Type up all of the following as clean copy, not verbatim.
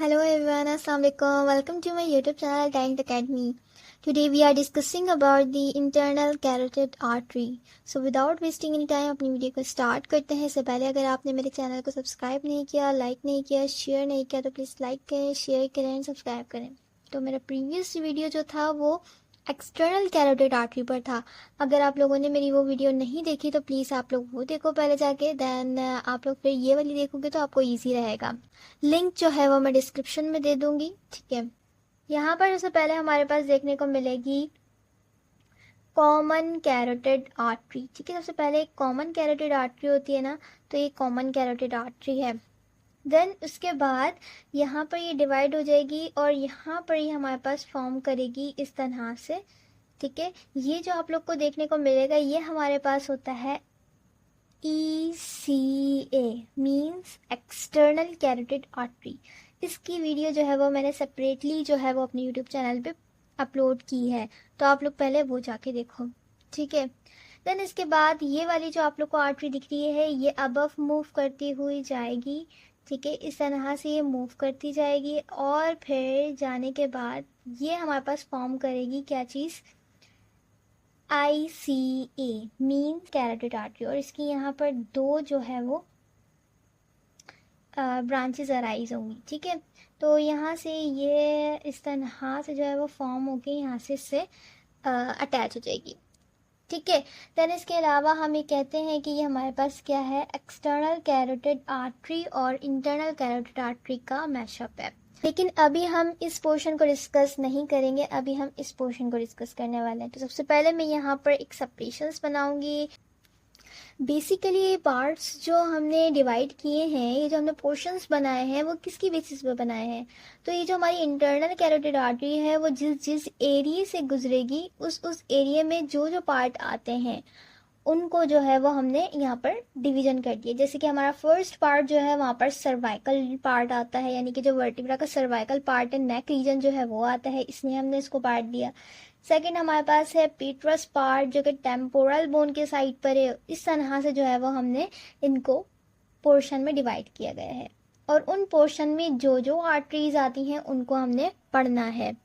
Hello everyone, Assalamualaikum. Welcome to my YouTube channel Talent Academy. Today we are discussing about the internal carotid artery. So without wasting any time अपनी video को start करते हैं. इससे पहले अगर आपने मेरे चैनल को सब्सक्राइब नहीं किया, लाइक नहीं किया, शेयर नहीं किया तो प्लीज़ लाइक करें, शेयर करें, सब्सक्राइब करें. तो मेरा प्रीवियस वीडियो जो था वो एक्सटर्नल कैरोटिड आर्टरी पर था. अगर आप लोगों ने मेरी वो वीडियो नहीं देखी तो प्लीज़ आप लोग वो देखो पहले जाके, देन आप लोग फिर ये वाली देखोगे तो आपको ईजी रहेगा. लिंक जो है वो मैं डिस्क्रिप्शन में दे दूंगी. ठीक है, यहाँ पर सबसे पहले हमारे पास देखने को मिलेगी कॉमन कैरोटिड आर्टरी. ठीक है, सबसे पहले एक कॉमन कैरोटिड आर्टरी होती है ना, तो ये कॉमन कैरोटिड आर्टरी है. देन उसके बाद यहाँ पर ये डिवाइड हो जाएगी और यहाँ पर ये हमारे पास फॉर्म करेगी इस तरह से. ठीक है, ये जो आप लोग को देखने को मिलेगा ये हमारे पास होता है ECA means external carotid artery. इसकी वीडियो जो है वो मैंने सेपरेटली जो है वो अपने यूट्यूब चैनल पे अपलोड की है, तो आप लोग पहले वो जाके देखो. ठीक है, देन इसके बाद ये वाली जो आप लोग को आर्टरी दिख रही है ये अबव मूव करती हुई जाएगी. ठीक है, इस तरह से ये मूव करती जाएगी और फिर जाने के बाद ये हमारे पास फॉर्म करेगी क्या चीज़, ICA मीन कैरोटिड आर्टरी. और इसकी यहाँ पर दो जो है वो ब्रांचेस अराइज होंगी. ठीक है, तो यहाँ से ये इस तरह से जो है वो फॉर्म होके यहाँ से इससे अटैच हो जाएगी. ठीक है, देन इसके अलावा हम ये कहते हैं कि ये हमारे पास क्या है, एक्सटर्नल कैरोटिड आर्टरी और इंटरनल कैरोटिड आर्टरी का मैशअप है. लेकिन अभी हम इस पोर्शन को डिस्कस नहीं करेंगे, अभी हम इस पोर्शन को डिस्कस करने वाले हैं. तो सबसे पहले मैं यहाँ पर एक सेपरेशंस बनाऊंगी. बेसिकली ये पार्ट्स जो हमने डिवाइड किए हैं, ये जो हमने पोर्शंस बनाए हैं वो किसकी बेसिस पे बनाए हैं, तो ये जो हमारी इंटरनल कैरोटिड आर्टरी है वो जिस जिस एरिया से गुजरेगी उस एरिया में जो जो पार्ट आते हैं उनको जो है वो हमने यहाँ पर डिवीजन कर दिया. जैसे कि हमारा फर्स्ट पार्ट जो है वहाँ पर सर्वाइकल पार्ट आता है, यानी कि जो वर्टिब्रा का सर्वाइकल पार्ट है, नेक रीजन जो है वो आता है, इसलिए हमने इसको पार्ट दिया. सेकंड हमारे पास है पीट्रस पार्ट जो कि टेम्पोरल बोन के साइड पर है. इस तरह से जो है वो हमने इनको पोर्शन में डिवाइड किया गया है और उन पोर्शन में जो जो आर्टरीज आती हैं उनको हमने पढ़ना है,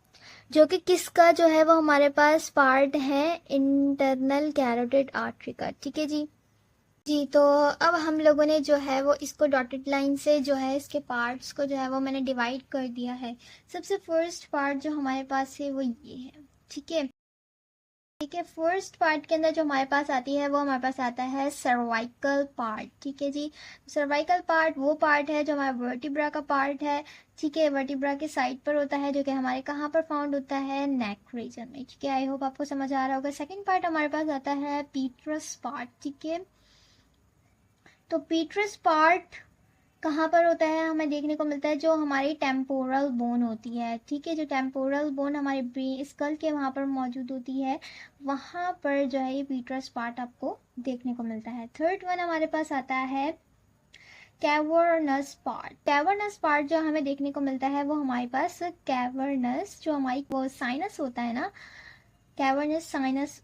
जो कि किसका जो है वो हमारे पास पार्ट है, इंटरनल कैरोटिड आर्टरी का. ठीक है जी, तो अब हम लोगों ने जो है वो इसको डॉटेड लाइन से जो है इसके पार्ट्स को जो है वो मैंने डिवाइड कर दिया है. सबसे फर्स्ट पार्ट जो हमारे पास है वो ये है. ठीक है, फर्स्ट पार्ट के अंदर जो हमारे पास आती है वो हमारे पास आता है सर्वाइकल पार्ट. ठीक है जी, सर्वाइकल पार्ट वो पार्ट है जो हमारा वर्टिब्रा का पार्ट है. ठीक है, वर्टिब्रा के साइड पर होता है जो कि हमारे कहाँ पर फाउंड होता है, नेक रीजन में. ठीक है, आई होप आपको समझ आ रहा होगा. सेकंड पार्ट हमारे पास आता है पीट्रस पार्ट. ठीक है, तो पीट्रस पार्ट कहाँ पर होता है, हमें देखने को मिलता है जो हमारी टेम्पोरल बोन होती है. ठीक है, जो टेम्पोरल बोन हमारे ब्रेन स्कल के वहाँ पर मौजूद होती है, वहाँ पर जो है ये पीट्रस पार्ट आपको देखने को मिलता है. थर्ड वन हमारे पास आता है कैवर्नस पार्ट. कैवर्नस पार्ट जो हमें देखने को मिलता है वो हमारे पास कैवर्नस जो हमारी वो साइनस होता है ना, कैवर्नस साइनस,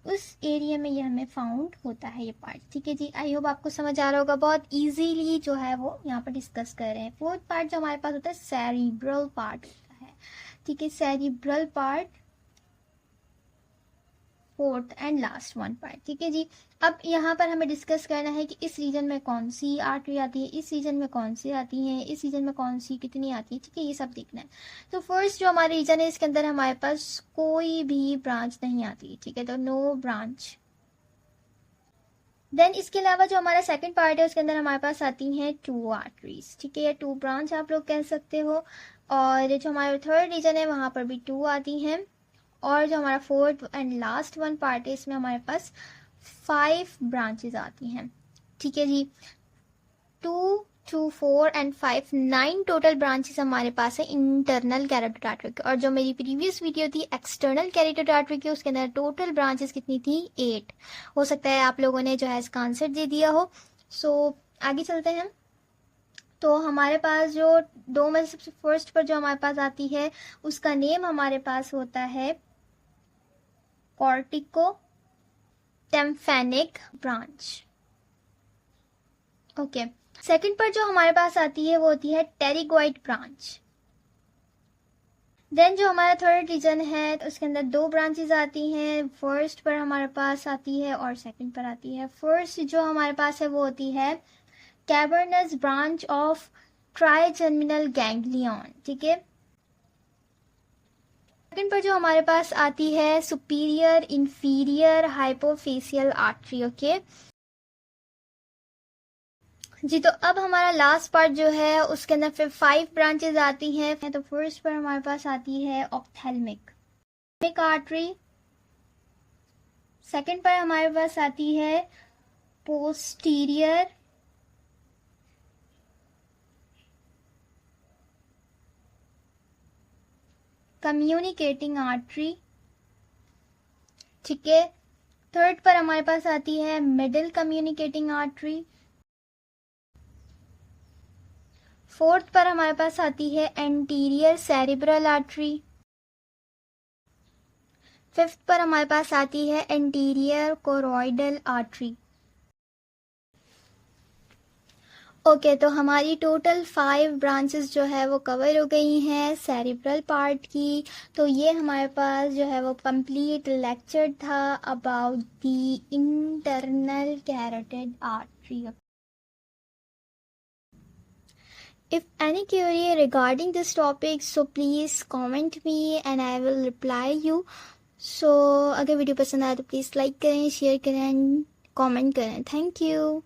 उस एरिया में ये हमें फाउंड होता है ये पार्ट. ठीक है जी, आई होप आपको समझ आ रहा होगा. बहुत इजीली जो है वो यहाँ पर डिस्कस कर रहे हैं. फोर्थ पार्ट जो हमारे पास होता है सेरिब्रल पार्ट होता है. ठीक है, cerebral part fourth and last one part. ठीक है जी, अब यहाँ पर हमें डिस्कस करना है कि इस रीजन में कौन सी आर्टरी आती है, इस रीजन में कौन सी आती है, इस रीजन में कौन सी कितनी आती है. ठीक है, ये सब देखना है. तो फर्स्ट जो हमारा रीजन है इसके अंदर हमारे पास कोई भी ब्रांच नहीं आती. ठीक है, तो नो ब्रांच. देन इसके अलावा जो हमारा सेकंड पार्ट है उसके अंदर हमारे पास आती हैं टू आर्टरीज. ठीक है, या टू ब्रांच आप लोग कह सकते हो. और जो हमारा थर्ड रीजन है वहाँ पर भी टू आती हैं. और जो हमारा fourth and last one part है इसमें हमारे पास 5 ब्रांचेस आती हैं. ठीक है जी, 2, 2, 4 एंड 5, 9 टोटल ब्रांचेस हमारे पास है इंटरनल कैरोटिड आर्टरी की. और जो मेरी प्रीवियस वीडियो थी एक्सटर्नल कैरोटिड आर्टरी की उसके अंदर टोटल ब्रांचेस कितनी थी, 8. हो सकता है आप लोगों ने जो है इसका आंसर दे दिया हो. सो आगे चलते हैं. तो हमारे पास जो दो में सबसे फर्स्ट पर जो हमारे पास आती है उसका नेम हमारे पास होता है कॉर्टिको टेम्फेनिक ब्रांच. ओके, सेकंड पर जो हमारे पास आती है वो होती है टेरिगोइड ब्रांच. देन जो हमारा थर्ड रीजन है तो उसके अंदर दो ब्रांचेस आती हैं। फर्स्ट पर हमारे पास आती है और सेकंड पर आती है। फर्स्ट जो हमारे पास है वो होती है cavernous branch of trigeminal ganglion, ठीक है। सेकंड पर जो हमारे पास आती है सुपीरियर इंफीरियर हाइपोफेशियल आर्टरी, ओके जी। तो अब हमारा लास्ट पार्ट जो है उसके अंदर फिर 5 ब्रांचेस आती हैं। तो फर्स्ट पर हमारे पास आती है ऑप्थेल्मिक आर्टरी। सेकंड पर हमारे पास आती है पोस्टीरियर कम्युनिकेटिंग आर्टरी, ठीक है। थर्ड पर हमारे पास आती है मिडिल कम्युनिकेटिंग आर्टरी। फोर्थ पर हमारे पास आती है एंटीरियर सेरिब्रल आर्टरी। फिफ्थ पर हमारे पास आती है एंटीरियर कोरोइडल आर्टरी। ओके तो हमारी टोटल 5 ब्रांचेस जो है वो कवर हो गई हैं सेरिब्रल पार्ट की। तो ये हमारे पास जो है वो कंप्लीट लेक्चर था about the internal carotid artery. If any query regarding this topic, so please comment me and I will reply you. So अगर वीडियो पसंद आए तो प्लीज़ लाइक करें, शेयर करें, कमेंट करें। Thank you.